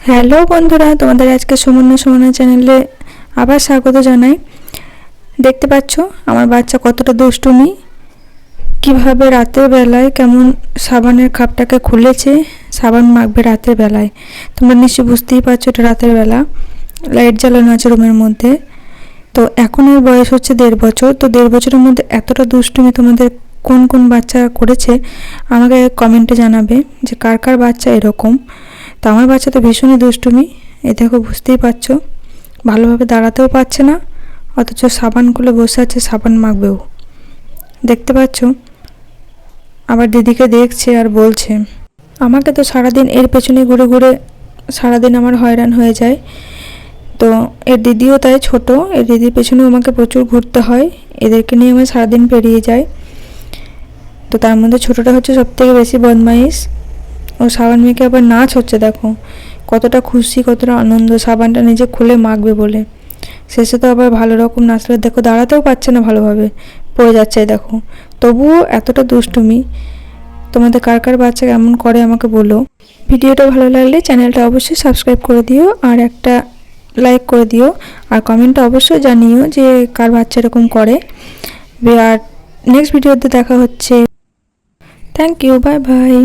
Hello বন্ধুরা, তোমাদের আজকে সুমনা চ্যানেলে আবার স্বাগত জানাই। দেখতে পাচ্ছ আমার বাচ্চা কতটা দুষ্টুমি, কিভাবে রাতের বেলায় কেমন সাবানের কাপটাকে খুলেছে, সাবান মাখবে রাতের বেলায়। তোমরা নিশ্চয়ই বুঝতেই পারছো এটা রাতের বেলা, লাইট জ্বালানো আছে রুমের মধ্যে। তো এখন এর বয়স হচ্ছে 1.5 বছর। তো 1.5 বছরের মধ্যে এতটা দুষ্টুমি তোমাদের কোন কোন বাচ্চা করেছে আমাকে কমেন্টে জানাবে যে কার কার বাচ্চা এরকম। তো আমার বাচ্চা তো ভীষণই দুষ্টুমি, এ দেখো বুঝতেই পারছো, ভালোভাবে দাঁড়াতেও পারছে না, অথচ সাবান খুলে বসে আছে, সাবান মাখবেও। দেখতে পাচ্ছ, আবার দিদিকে দেখছে আর বলছে। আমাকে তো সারাদিন এর পেছনে ঘুরে ঘুরে সারাদিন আমার হয়রান হয়ে যায়। তো এর দিদিও তাই, ছোট, এর দিদির পেছনেও আমাকে প্রচুর ঘুরতে হয়, এদেরকে নিয়ে আমার সারাদিন পেরিয়ে যায়। তো তার মধ্যে ছোটোটা হচ্ছে সবথেকে বেশি বদমাইশ। ও সাবান মেখে আবার নাচ হচ্ছে, দেখো কতটা খুশি, কতটা আনন্দ সাবানটা নিজে খুলে মাখবে বলে। শেষে তো আবার ভালো রকম নাচলে, দেখো দাঁড়াতেও পারছে না ভালোভাবে, পড়ে যাচ্ছে দেখো। তবুও এতটা দুষ্টুমি। তোমাদের কার কার বাচ্চা কেমন করে আমাকে বলো। ভিডিওটা ভালো লাগলে চ্যানেলটা অবশ্যই সাবস্ক্রাইব করে দিও, আর একটা লাইক করে দিও, আর কমেন্টটা অবশ্যই জানিও যে কার বাচ্চা এরকম করে। আর নেক্সট ভিডিওতে দেখা হচ্ছে। Thank you, bye by.